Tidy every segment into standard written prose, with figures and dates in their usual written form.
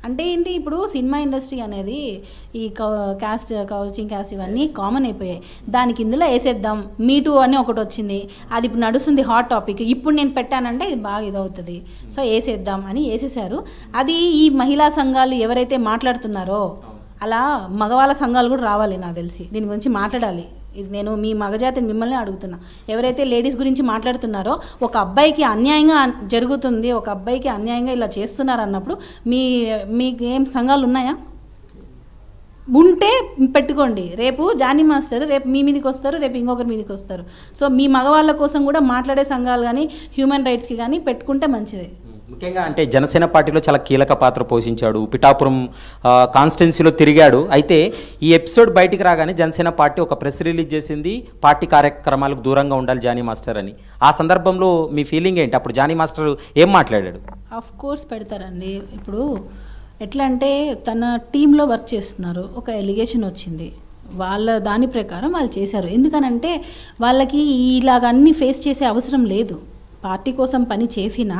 అంటే ఏంటి, ఇప్పుడు సినిమా ఇండస్ట్రీ అనేది ఈ కౌచింగ్ క్యాస్ట్ ఇవన్నీ కామన్ అయిపోయాయి. దానికి ఇందులో వేసేద్దాం, మీ టూ అని ఒకటి వచ్చింది, అది ఇప్పుడు నడుస్తుంది హాట్ టాపిక్, ఇప్పుడు నేను పెట్టానంటే ఇది బాగా ఇదవుతుంది, సో వేసేద్దాం అని వేసేసారు. అది ఈ మహిళా సంఘాలు ఎవరైతే మాట్లాడుతున్నారో అలా మగవాళ్ళ సంఘాలు కూడా రావాలి, నాకు తెలిసి దీని గురించి మాట్లాడాలి. ఇది నేను మీ మగజాతిని మిమ్మల్ని అడుగుతున్నా, ఎవరైతే లేడీస్ గురించి మాట్లాడుతున్నారో, ఒక అబ్బాయికి అన్యాయంగా జరుగుతుంది, ఒక అబ్బాయికి అన్యాయంగా ఇలా చేస్తున్నారు అన్నప్పుడు మీకు ఏం సంఘాలు ఉన్నాయా? ఉంటే పెట్టుకోండి. రేపు జానీ మాస్టర్ రేపు మీ మీదకి వస్తారు, రేపు ఇంకొకరి మీదకి వస్తారు. సో మీ మగవాళ్ళ కోసం కూడా మాట్లాడే సంఘాలు కానీ హ్యూమన్ రైట్స్కి కానీ పెట్టుకుంటే మంచిది. ముఖ్యంగా అంటే జనసేన పార్టీలో చాలా కీలక పాత్ర పోషించాడు, పిఠాపురం కాన్స్టిట్యున్సీలో తిరిగాడు. అయితే ఈ ఎపిసోడ్ బయటికి రాగానే జనసేన పార్టీ ఒక ప్రెస్ రిలీజ్ చేసింది, పార్టీ కార్యక్రమాలకు దూరంగా ఉండాలి జానీ మాస్టర్ అని. ఆ సందర్భంలో మీ ఫీలింగ్ ఏంటి? అప్పుడు జానీ మాస్టర్ ఏం మాట్లాడాడు? ఆఫ్ కోర్స్ పెడతారండి. ఇప్పుడు ఎట్లా అంటే తన టీంలో వర్క్ చేస్తున్నారు, ఒక ఎలిగేషన్ వచ్చింది, వాళ్ళ దాని ప్రకారం వాళ్ళు చేశారు. ఎందుకనంటే వాళ్ళకి ఇలాగ అన్నీ ఫేస్ చేసే అవసరం లేదు. పార్టీ కోసం పని చేసినా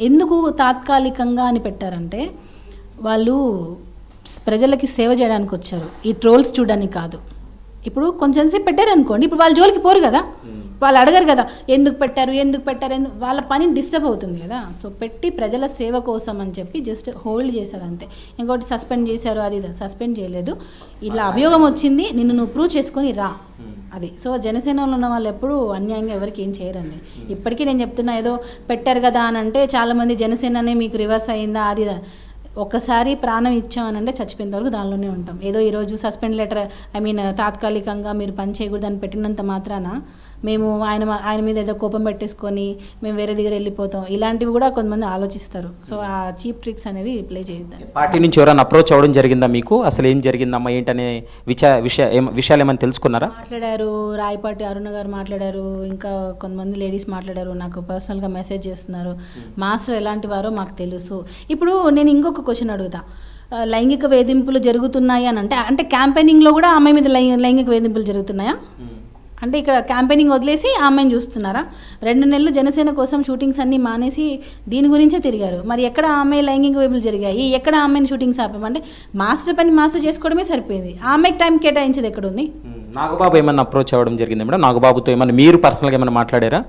ఎందుకు తాత్కాలికంగా అని పెట్టారంటే వాళ్ళు ప్రజలకి సేవ చేయడానికి వచ్చారు, ఈ ట్రోల్స్ చూడడానికి కాదు. ఇప్పుడు కొంచెం సేపు పెట్టారనుకోండి, ఇప్పుడు వాళ్ళ జోలికి పోరు కదా, వాళ్ళు అడగరు కదా ఎందుకు పెట్టారు, వాళ్ళ పని డిస్టర్బ్ అవుతుంది కదా. సో పెట్టి ప్రజల సేవ కోసం అని చెప్పి జస్ట్ హోల్డ్ చేశారు అంతే. ఇంకోటి సస్పెండ్ చేశారు, అది సస్పెండ్ చేయలేదు. ఇలా అభియోగం వచ్చింది, నిన్ను నువ్వు ప్రూవ్ చేసుకొని రా, అది. సో జనసేనలో ఉన్న వాళ్ళు ఎప్పుడు అన్యాయంగా ఎవరికి ఏం చేయరండి. ఇప్పటికీ నేను చెప్తున్నా, ఏదో పెట్టారు కదా అని అంటే చాలామంది జనసేననే మీకు రివర్స్ అయిందా, అది ఒక్కసారి ప్రాణం ఇచ్చామనంటే చచ్చిపోయిన వరకు దానిలోనే ఉంటాం. ఏదో ఈరోజు సస్పెండ్ లెటర్ తాత్కాలికంగా మీరు పని చేయకూడదని పెట్టినంత మాత్రాన మేము ఆయన మీద ఏదో కోపం పెట్టేసుకొని మేము వేరే దగ్గర వెళ్ళిపోతాం, ఇలాంటివి కూడా కొంతమంది ఆలోచిస్తారు. సో ఆ చీప్ ట్రిక్స్ అనేవి ప్లే చేయొద్దు. పార్టీ నుంచి ఎవరైనా అప్రోచ్ అవ్వడం జరిగిందా మీకు? అసలు ఏం జరిగిందమ్మా ఏంటనే విషయాలు ఏమైనా తెలుసుకున్నారా? మాట్లాడారు, రాయపాటి అరుణ గారు మాట్లాడారు, ఇంకా కొంతమంది లేడీస్ మాట్లాడారు, నాకు పర్సనల్గా మెసేజ్ చేస్తున్నారు. మాస్టర్ ఎలాంటి వారో మాకు తెలుసు. ఇప్పుడు నేను ఇంకొక క్వశ్చన్ అడుగుతా, లైంగిక వేధింపులు జరుగుతున్నాయి అని అంటే క్యాంపెయినింగ్లో కూడా అమ్మాయి మీద లైంగిక వేధింపులు జరుగుతున్నాయా? అంటే ఇక్కడ క్యాంపెయినింగ్ వదిలేసి ఆ అమ్మాయిని చూస్తున్నారా? 2 నెలలు జనసేన కోసం షూటింగ్స్ అన్నీ మానేసి దీని గురించే తిరిగారు. మరి ఎక్కడ ఆ అమ్మాయి లైంగిక వేధింపులు జరిగాయి, ఎక్కడ ఆ అమ్మాయిని షూటింగ్స్ ఆపామంటే మాస్టర్ పని మాస్టర్ చేసుకోవడమే సరిపోయింది. ఆ అమ్మాయికి టైం కేటాయించేది ఎక్కడ ఉంది? నాగబాబు ఏమన్నా అప్రోచ్ అవ్వడం జరిగింది మేడం? నాగబాబుతో ఏమన్నా మీరు పర్సనల్గా ఏమైనా మాట్లాడారా?